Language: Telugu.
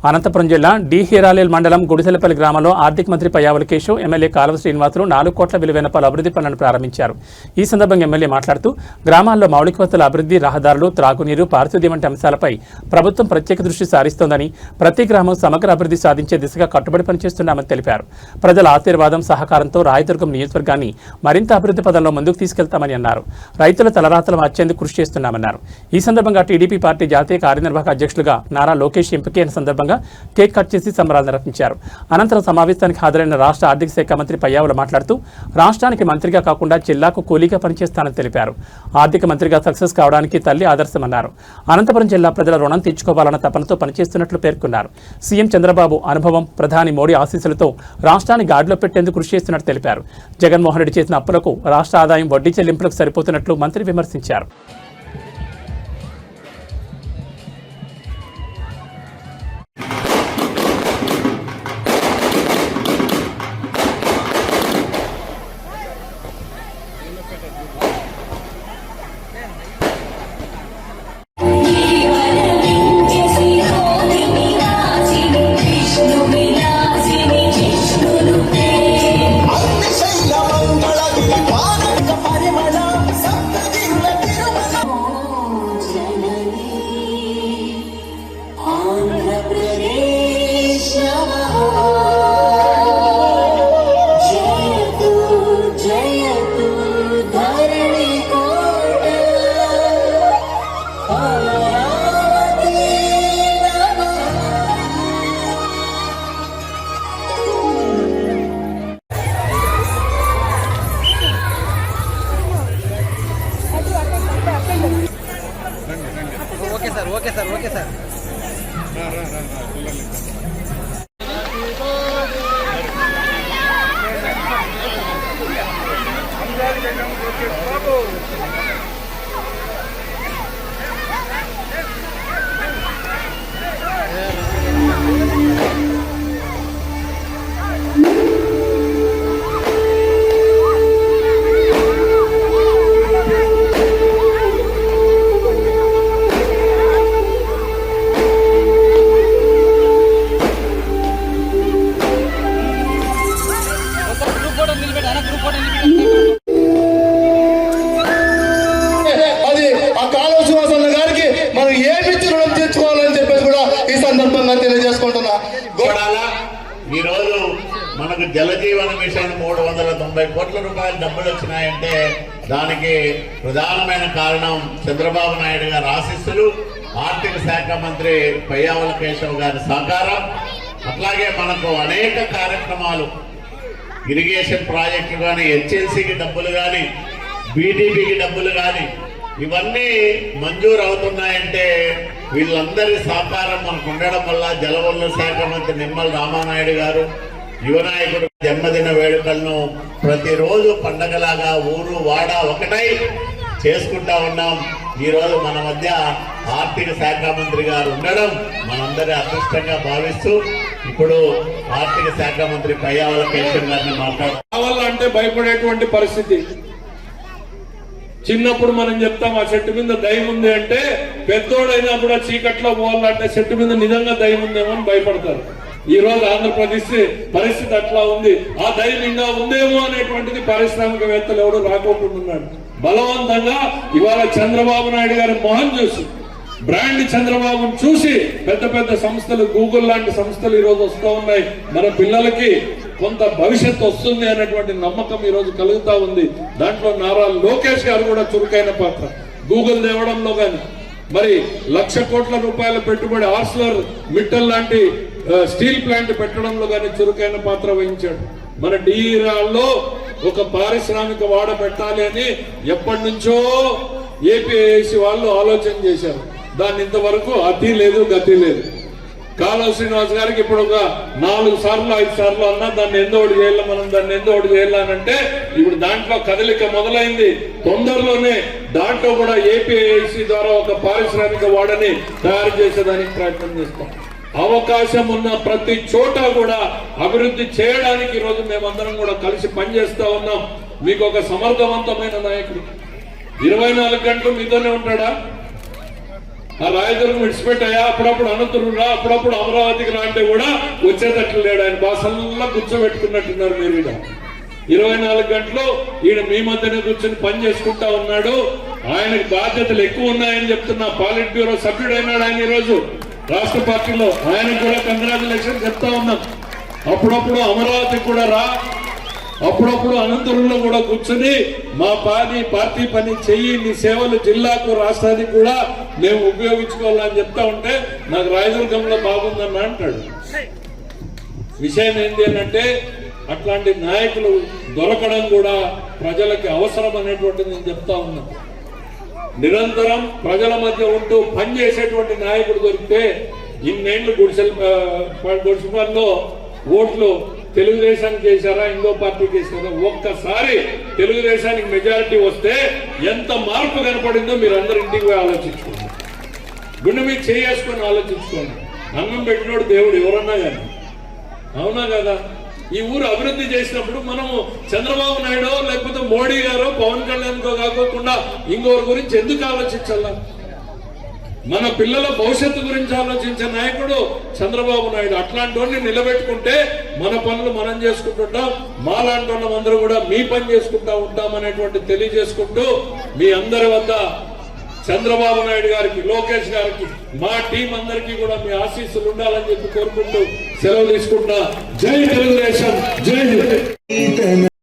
అనంతపురం జిల్లా డి హీరాలేల్ మండలం గుడిసెలపల్లి గ్రామంలో ఆర్థిక మంత్రి పయ్యావుల కేశవ్, ఎమ్మెల్యే కాలువ శ్రీనివాసులు 4 కోట్ల విలువైన పలు అభివృద్ధి పనులను ప్రారంభించారు. ఈ సందర్భంగా ఎమ్మెల్యే మాట్లాడుతూ గ్రామాల్లో మౌలిక వసతుల అభివృద్ధి, రహదారులు, త్రాగునీరు, పారిశుద్ధ్యం వంటి అంశాలపై ప్రభుత్వం ప్రత్యేక దృష్టి సారిస్తోందని, ప్రతి గ్రామం సమగ్ర అభివృద్ధి సాధించే దిశగా కట్టుబడి పనిచేస్తున్నామని తెలిపారు. ప్రజల ఆశీర్వాదం, సహకారంతో రాయదుర్గం నియోజకవర్గాన్ని మరింత అభివృద్ధి పదంలో ముందుకు తీసుకెళ్తామని అన్నారు. రైతుల తలరాతలు మార్చేందుకు కృషి చేస్తున్నామన్నారు. ఈ సందర్భంగా టీడీపీ పార్టీ జాతీయ కార్యనిర్వాహక అధ్యక్షులుగా నారా లోకేష్ ఎంపికైన సందర్భంగా కేక్ కట్ చేసి సంబరాలు నిర్వహించారు. అనంతరం సమావేశానికి హాజరైన రాష్ట్ర ఆర్థిక శాఖ మంత్రి పయ్యావుల మాట్లాడుతూ రాష్ట్రానికి మంత్రిగా కాకుండా జిల్లాకు కూలీగా పనిచేస్తానని తెలిపారు. ఆర్థిక మంత్రిగా సక్సెస్ కావడానికి తల్లి ఆదర్శమన్నారు. అనంతపురం జిల్లా ప్రజల రుణం తీర్చుకోవాలన్న తపనతో పనిచేస్తున్నట్లు పేర్కొన్నారు. సీఎం చంద్రబాబు అనుభవం, ప్రధాని మోడీ ఆశీస్సులతో రాష్ట్రాన్ని గాడిలో పెట్టేందుకు కృషి చేస్తున్నట్టు తెలిపారు. జగన్మోహన్ రెడ్డి చేసిన అప్పులకు రాష్ట్ర ఆదాయం వడ్డీ చెల్లింపులకు సరిపోతున్నట్లు మంత్రి విమర్శించారు. ఓకే సార్ అది ఆ కాలువ శ్రీనివాసన్న గారికి మనం ఏమిచ్చి రుణం తీర్చుకోవాలని చెప్పేసి కూడా ఈ సందర్భంగా తెలియజేసుకుంటున్నా. ఈ రోజు మనకు జలజీవన మిషన్ 390 కోట్ల రూపాయల డబ్బులు వచ్చినాయంటే దానికి ప్రధానమైన కారణం చంద్రబాబు నాయుడు గారి ఆశీస్సులు, ఆర్థిక శాఖ మంత్రి పయ్యావుల కేశవ్ గారి సహకారం. అట్లాగే మనకు అనేక కార్యక్రమాలు, ఇరిగేషన్ ప్రాజెక్టులు కానీ, హెచ్ఎల్సీకి డబ్బులు కానీ, బీటీపీకి డబ్బులు కానీ ఇవన్నీ మంజూరు అవుతున్నాయంటే వీళ్ళందరి సహకారం మనకు ఉండడం వల్ల జలవనరుల శాఖ మంత్రి నిమ్మల రామానాయుడు గారు, యువనాయకుడు జన్మదిన వేడుకలను ప్రతిరోజు పండగలాగా ఊరు వాడ ఒకటై చేసుకుంటా ఉన్నాం. ఈరోజు మన మధ్య ఆర్థిక శాఖ మంత్రి గారు ఉండడం మనందరి అదృష్టంగా భావిస్తూ ఇప్పుడు ఆర్థిక శాఖ మంత్రి పయ్యావుల కేశవ్ గారిని మాట్లాడాలంటే భయపడేటువంటి పరిస్థితి. చిన్నప్పుడు మనం చెప్తాం ఆ చెట్టు మీద దయ్యం ఉంది అంటే, పెద్దోడైనా కూడా చీకట్లో పోవాలంటే చెట్టు మీద నిజంగా దయ్యం ఉందేమో అని భయపడతారు. ఈ రోజు ఆంధ్రప్రదేశ్ పరిస్థితి అట్లా ఉంది. ఆ దయ్యం ఇంకా ఉందేమో అనేటువంటిది పారిశ్రామికవేత్తలు ఎవడు రాకోకుంటున్నాడు. బలవంతంగా ఇవాళ చంద్రబాబు నాయుడు గారి మొహం చూసి, బ్రాండ్ చంద్రబాబును చూసి పెద్ద పెద్ద సంస్థలు, గూగుల్ లాంటి సంస్థలు ఈ రోజు వస్తూ ఉన్నాయి. మన పిల్లలకి కొంత భవిష్యత్తు వస్తుంది అనేటువంటి నమ్మకం ఈ రోజు కలుగుతా ఉంది. దాంట్లో నారా లోకేష్ గారు కూడా చురుకైన పాత్ర. గూగుల్ తేవడంలో కానీ, మరి 1,00,000 కోట్ల రూపాయల పెట్టుబడి ఆర్సిలర్ మిట్టల్ లాంటి స్టీల్ ప్లాంట్ పెట్టడంలో కానీ చురుకైన పాత్ర వహించాడు. మన డీరాల్లో ఒక పారిశ్రామిక వాడ పెట్టాలి అని ఎప్పటి నుంచో ఏపీఐసి వాళ్ళు ఆలోచన చేశారు. దాన్ని ఇంతవరకు అతి లేదు, గతి లేదు. కాలువ శ్రీనివాస్ గారికి ఇప్పుడు ఒక 4 సార్లు 5 సార్లు అన్నా దాన్ని ఎందోటి చేయాలి, మనం దాన్ని ఎందోటి చేయాలనంటే ఇప్పుడు దాంట్లో కదలిక మొదలైంది. తొందరలోనే దాంట్లో కూడా ఏపీఐసి ద్వారా ఒక పారిశ్రామిక వాడని తయారు చేసేదానికి ప్రయత్నం చేస్తాం. అవకాశం ఉన్న ప్రతి చోట కూడా అభివృద్ధి చేయడానికి ఈరోజు మేమందరం కూడా కలిసి పనిచేస్తా ఉన్నాం. మీకు ఒక సమర్థవంతమైన నాయకుడు 24 గంటలు మీతోనే ఉంటాడా? ఆ రాయదుర్గం విడిచిపెట్టాయా, అప్పుడప్పుడు అనంతపురం రా, అప్పుడప్పుడు అమరావతికి రా అంటే కూడా వచ్చేటట్లు లేడు. ఆయన బాసల్లా కూర్చోబెట్టుకున్నట్టున్నారు మీరు. ఈడ 24 గంటలు ఈయన మీ మధ్యనే కూర్చొని పని చేసుకుంటా ఉన్నాడు. ఆయనకు బాధ్యతలు ఎక్కువ ఉన్నాయని చెప్తున్నా. పాలిట్ బ్యూరో సభ్యుడైనాడు ఆయన ఈరోజు రాష్ట్ర పార్టీలో. ఆయనకు కూడా కంగ్రాచులేషన్ చెప్తా ఉన్నాం. అప్పుడప్పుడు అమరావతికి కూడా రా, అప్పుడప్పుడు అనంతపురంలో కూడా కూర్చొని మా పార్టీ పని చెయ్యి, నీ సేవలు జిల్లాకు రాష్ట్రానికి కూడా మేము ఉపయోగించుకోవాలని చెప్తా ఉంటే నాకు రాయదుర్గంలో బాగుందన్న అంటాడు. విషయం ఏంటి అంటే అట్లాంటి నాయకులు దొరకడం కూడా ప్రజలకి అవసరం అనేటువంటిది నేను చెప్తా ఉన్నాను. నిరంతరం ప్రజల మధ్య ఉంటూ పనిచేసేటువంటి నాయకుడు దొరికితే ఇన్నేళ్లు గుడిసెపల్లిలో ఓట్లు తెలుగుదేశానికి వేశారా, ఇంకో పార్టీకి వేశారా? ఒక్కసారి తెలుగుదేశానికి మెజారిటీ వస్తే ఎంత మార్పు కనపడిందో మీరు అందరు ఇంటికి పోయి ఆలోచించుకోండి. గుండె మీద చేసుకొని ఆలోచించుకోండి. అన్నం పెట్టినోడు దేవుడు ఎవరన్నా కానీ, అవునా కదా? ఈ ఊరు అభివృద్ధి చేసినప్పుడు మనము చంద్రబాబు నాయుడు లేకపోతే మోడీ గారు పవన్ కళ్యాణ్ కాకోకుండా ఇంకోరి గురించి ఎందుకు ఆలోచించాలా? మన పిల్లల భవిష్యత్తు గురించి ఆలోచించే నాయకుడు చంద్రబాబు నాయుడు. అట్లాంటి వాడిని నిలబెట్టుకుంటే మన పనులు మనం చేసుకుంటుంటాం, మాలాంటి వాళ్ళం అందరూ కూడా మీ పని చేసుకుంటా ఉంటాం అనేటువంటి తెలియజేసుకుంటూ మీ అందరి వద్ద చంద్రబాబు నాయుడు గారికి, లోకేష్ గారికి, మా టీం అందరికీ కూడా మీ ఆశీస్సులు ఉండాలని చెప్పి కోరుకుంటూ సెలవు తీసుకుంటా. జై తెలుగుదేశం, జై